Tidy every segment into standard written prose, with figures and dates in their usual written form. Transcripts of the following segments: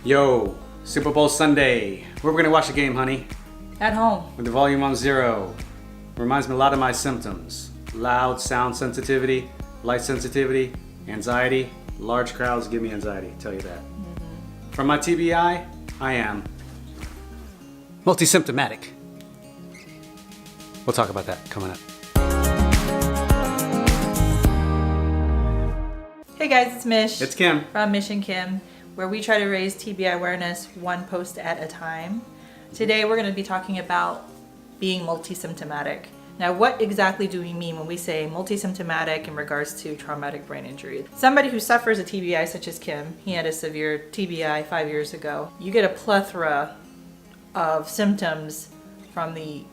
Yo, Super Bowl Sunday. Where we gonna watch the game, honey? At home. With the volume on 0. Reminds me a lot of my symptoms. Loud sound sensitivity, light sensitivity, anxiety. Large crowds give me anxiety, tell you that. From my TBI, I am multi-symptomatic. We'll talk about that coming up. Hey guys, it's Mish. It's Kim. From Mish and Kim, where we try to raise TBI awareness one post at a time. Today we're going to be talking about being multi-symptomatic. Now, what exactly do we mean when we say multi-symptomatic in regards to traumatic brain injury? Somebody who suffers a TBI such as Kim, he had a severe TBI 5 years ago. You get a plethora of symptoms from the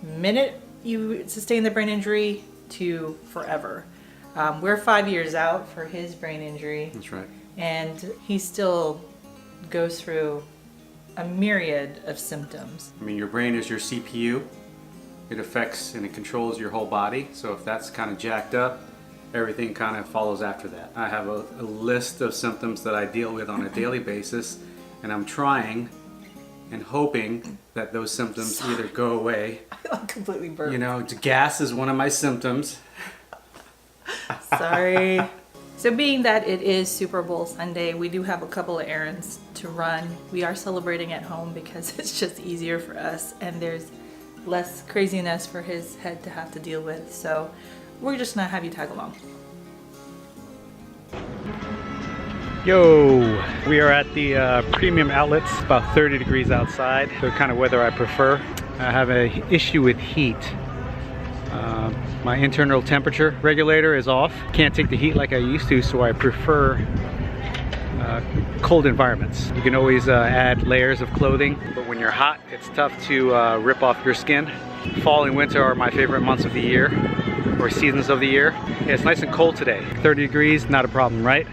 minute you sustain the brain injury to forever. We're 5 years out for his brain injury. That's right. And he still goes through a myriad of symptoms. I mean, your brain is your CPU. It affects and it controls your whole body. So if that's kind of jacked up, everything kind of follows after that. I have a list of symptoms that I deal with on a daily basis, and I'm trying and hoping that those symptoms either go away. I'm completely burped. You know, gas is one of my symptoms. Sorry. So being that it is Super Bowl Sunday, we do have a couple of errands to run. We are celebrating at home because it's just easier for us and there's less craziness for his head to have to deal with. So we're just gonna have you tag along. Yo, we are at the premium outlets, about 30 degrees outside, the kind of weather I prefer. I have an issue with heat. My internal temperature regulator is off. Can't take the heat like I used to, so I prefer cold environments. You can always add layers of clothing, but when you're hot, it's tough to rip off your skin. Fall and winter are my favorite months of the year, or seasons of the year. Yeah, it's nice and cold today. 30 degrees, not a problem, right?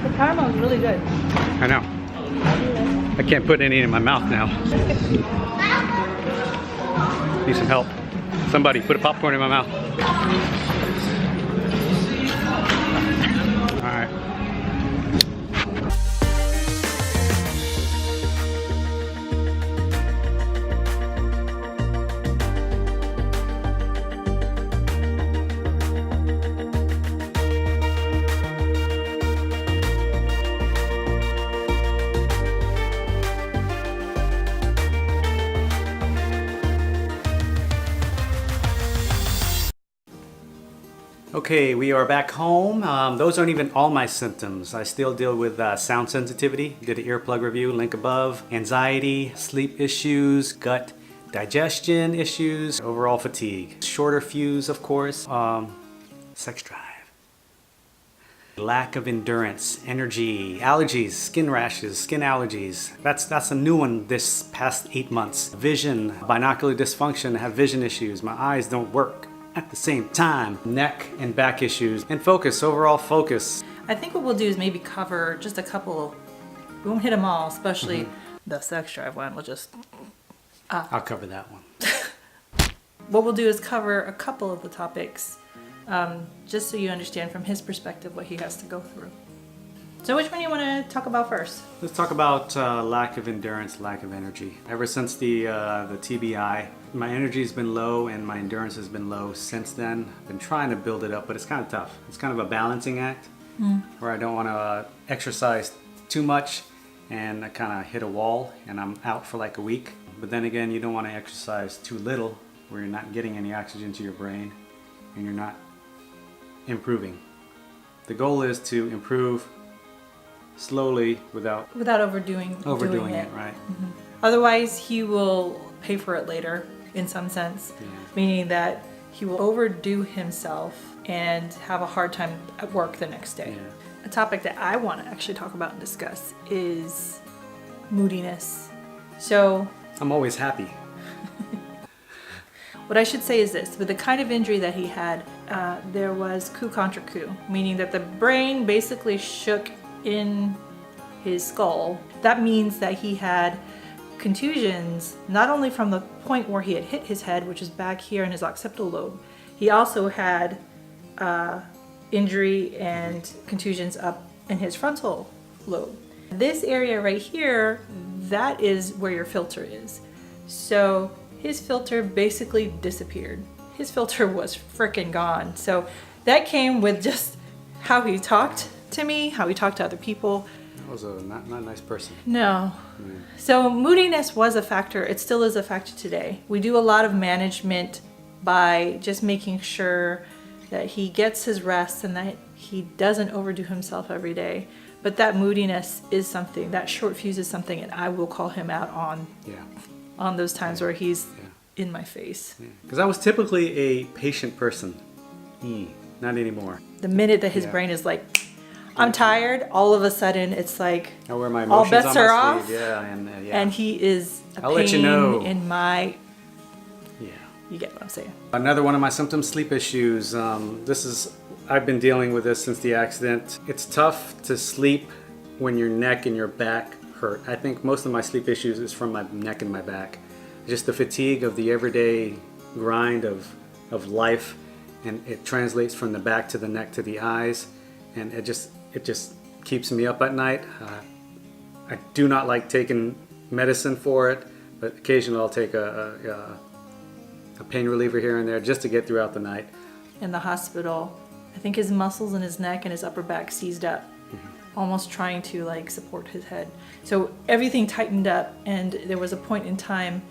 The caramel is really good. I know. I can't put any in my mouth now. Need some help. Somebody put a popcorn in my mouth. All right. Okay, we are back home. Those aren't even all my symptoms. I still deal with sound sensitivity. Did an earplug review, link above. Anxiety, sleep issues, gut digestion issues, overall fatigue. Shorter fuse, of course. Sex drive. Lack of endurance, energy, allergies, skin rashes, skin allergies. That's a new one this past 8 months. Vision, binocular dysfunction, I have vision issues. My eyes don't work at the same time. Neck and back issues, and focus, overall focus. I think what we'll do is maybe cover just a couple. We won't hit them all, especially the sex drive one. We'll just... I'll cover that one. What we'll do is cover a couple of the topics, just so you understand from his perspective what he has to go through. So which one do you want to talk about first? Let's talk about lack of endurance, lack of energy. Ever since the TBI, my energy's been low and my endurance has been low since then. I've been trying to build it up, but it's kind of tough. It's kind of a balancing act where I don't want to exercise too much and I kind of hit a wall and I'm out for like a week. But then again, you don't want to exercise too little where you're not getting any oxygen to your brain and you're not improving. The goal is to improve slowly without overdoing it, right? Otherwise, he will pay for it later in some sense, meaning that he will overdo himself and have a hard time at work the next day. A topic that I want to actually talk about and discuss is moodiness. So I'm always happy. what I should say is this: with the kind of injury that he had, there was coup contre coup, meaning that the brain basically shook in his skull. That means that he had contusions not only from the point where he had hit his head, which is back here in his occipital lobe. He also had injury and contusions up in his frontal lobe. This area right here, that is where your filter is. So his filter basically disappeared. His filter was freaking gone. So that came with just how he talked to me, how he talked to other people. That was a not nice person. No. So moodiness was a factor. It still is a factor today. We do a lot of management by just making sure that he gets his rest and that he doesn't overdo himself every day. But that moodiness is something, that short fuse is something, and I will call him out on those times where he's in my face. Because I was typically a patient person. Not anymore. The minute that his brain is like, I'm tired, all of a sudden it's like I wear my all emotions bets on my are sleeve. off. And he is a I'll pain let you know. in my... Yeah. You get what I'm saying. Another one of my symptoms, sleep issues. I've been dealing with this since the accident. It's tough to sleep when your neck and your back hurt. I think most of my sleep issues is from my neck and my back. Just the fatigue of the everyday grind of life, and it translates from the back to the neck to the eyes, and it just keeps me up at night. I do not like taking medicine for it, but occasionally I'll take a pain reliever here and there just to get throughout the night. In the hospital, I think his muscles in his neck and his upper back seized up, almost trying to like support his head. So everything tightened up, and there was a point in time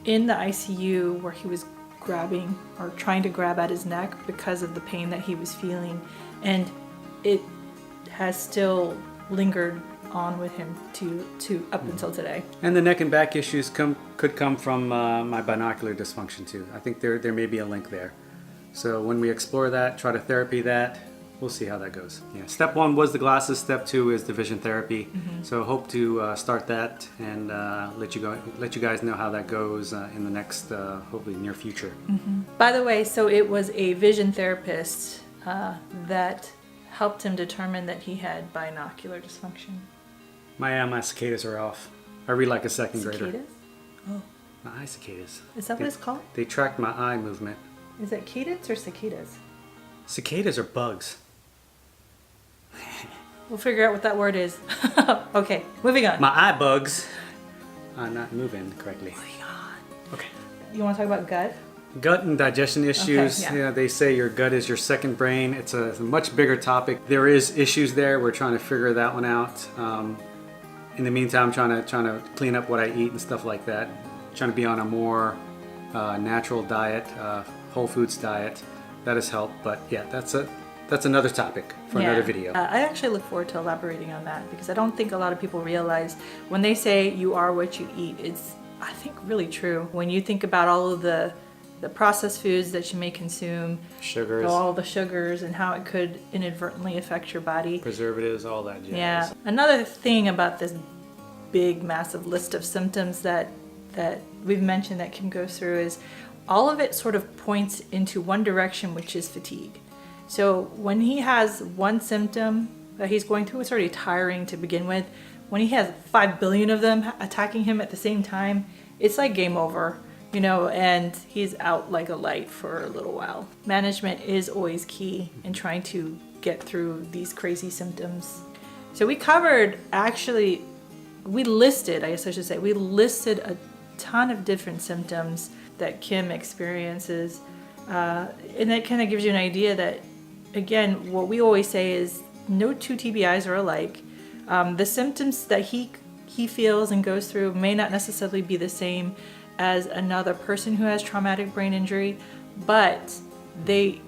in the ICU where he was grabbing or trying to grab at his neck because of the pain that he was feeling, and it has still lingered on with him to up until today. And the neck and back issues could come from my binocular dysfunction too. I think there may be a link there. So when we explore that, try to therapy that, we'll see how that goes. Yeah. Step 1 was the glasses. Step 2 is the vision therapy. So hope to start that and let you guys know how that goes in the next hopefully near future. By the way, so it was a vision therapist that helped him determine that he had binocular dysfunction. My cicadas are off. I read like a second grader. Cicadas? Oh. My eye cicadas. Is that what it's called? They track my eye movement. Is it cadence or cicadas? Cicadas are bugs. We'll figure out what that word is. Okay, moving on. My eye bugs are not moving correctly. Moving on. Okay. You want to talk about gut? Gut and digestion issues. Okay, yeah. They say your gut is your second brain. It's a much bigger topic. There is issues there. We're trying to figure that one out. In the meantime, trying to clean up what I eat and stuff like that. Trying to be on a more natural diet, whole foods diet. That has helped. But yeah, that's another topic for another video. I actually look forward to elaborating on that, because I don't think a lot of people realize when they say you are what you eat, it's, I think, really true. When you think about all of the processed foods that you may consume, Sugars, all the sugars, and how it could inadvertently affect your body. preservatives, all that jazz. Yeah. Another thing about this big, massive list of symptoms that we've mentioned that Kim goes through is all of it sort of points into one direction, which is fatigue. So when he has one symptom that he's going through, it's already tiring to begin with. When he has 5 billion of them attacking him at the same time, it's like game over, and he's out like a light for a little while. Management is always key in trying to get through these crazy symptoms. So we listed a ton of different symptoms that Kim experiences. And that kind of gives you an idea that, again, what we always say is no two TBIs are alike. The symptoms that he feels and goes through may not necessarily be the same as another person who has traumatic brain injury, but the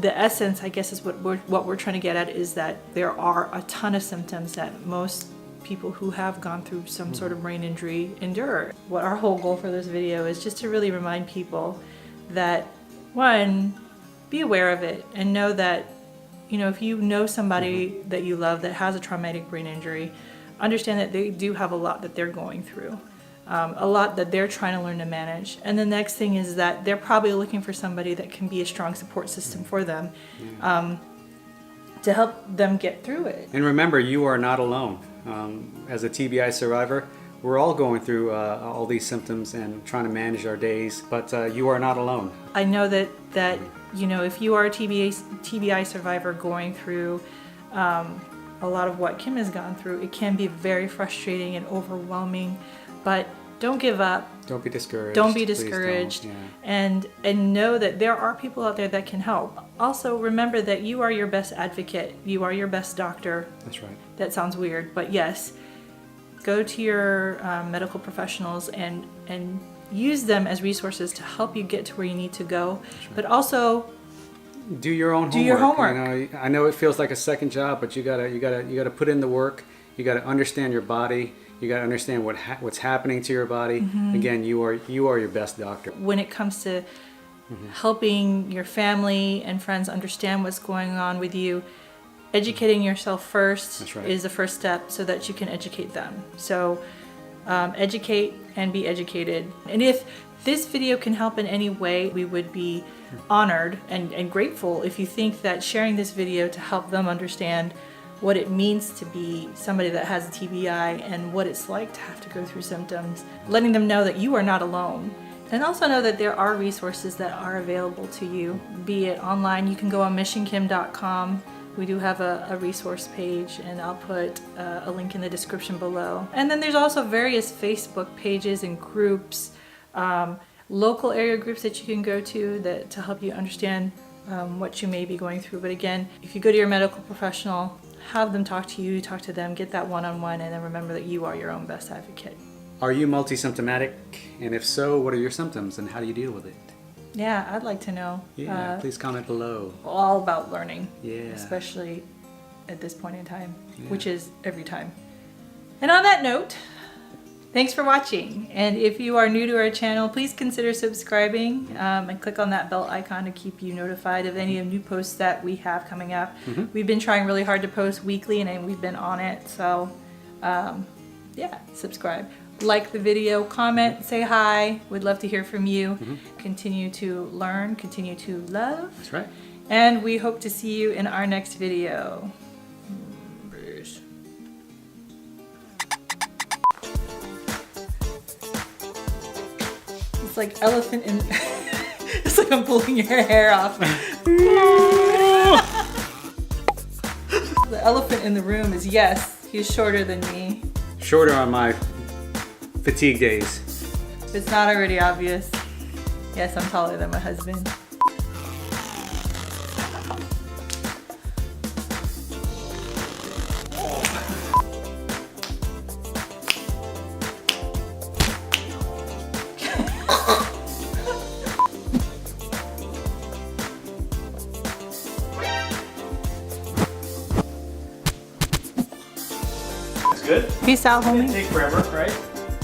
essence, I guess, is what we're trying to get at, is that there are a ton of symptoms that most people who have gone through some sort of brain injury endure. What our whole goal for this video is just to really remind people that, one, be aware of it and know that, you know, if you know somebody that you love that has a traumatic brain injury, understand that they do have a lot that they're going through, a lot that they're trying to learn to manage. And the next thing is that they're probably looking for somebody that can be a strong support system for them, to help them get through it. And remember, you are not alone. As a TBI survivor, we're all going through all these symptoms and trying to manage our days, but you are not alone. I know that you know, if you are a TBI survivor going through a lot of what Kim has gone through, it can be very frustrating and overwhelming, but don't give up. Don't be discouraged. Don't be Please discouraged. don't. And know that there are people out there that can help. Also, remember that you are your best advocate. You are your best doctor. That's right. That sounds weird, but yes, go to your medical professionals and use them as resources to help you get to where you need to go. Right. But also do your own homework. Do your homework. You know, I know it feels like a second job, but you gotta put in the work. You gotta understand your body. You gotta understand what's happening to your body. Again, you are your best doctor. When it comes to helping your family and friends understand what's going on with you, educating yourself first That's right. is the first step so that you can educate them. So educate and be educated. And if this video can help in any way, we would be honored and grateful if you think that sharing this video to help them understand what it means to be somebody that has a TBI and what it's like to have to go through symptoms, letting them know that you are not alone. And also know that there are resources that are available to you, be it online. You can go on mishandkim.com. We do have a resource page, and I'll put a link in the description below. And then there's also various Facebook pages and groups, local area groups that you can go to to help you understand what you may be going through. But again, if you go to your medical professional, have them talk to you, talk to them, get that one-on-one, and then remember that you are your own best advocate. Are you multi-symptomatic? And if so, what are your symptoms and how do you deal with it? Yeah, I'd like to know. Yeah, please comment below. All about learning, Yeah. especially at this point in time, Yeah. which is every time. And on that note, thanks for watching. And if you are new to our channel, please consider subscribing and click on that bell icon to keep you notified of any new posts that we have coming up. We've been trying really hard to post weekly, and we've been on it. So yeah, subscribe. Like the video, comment, say hi. We'd love to hear from you. Continue to learn, continue to love. That's right. And we hope to see you in our next video. Peace. It's like elephant in... It's like I'm pulling your hair off. The elephant in the room is yes, he's shorter than me. Shorter on my fatigue days. If it's not already obvious, yes, I'm taller than my husband. That's good. Peace out, homie. Take forever, right?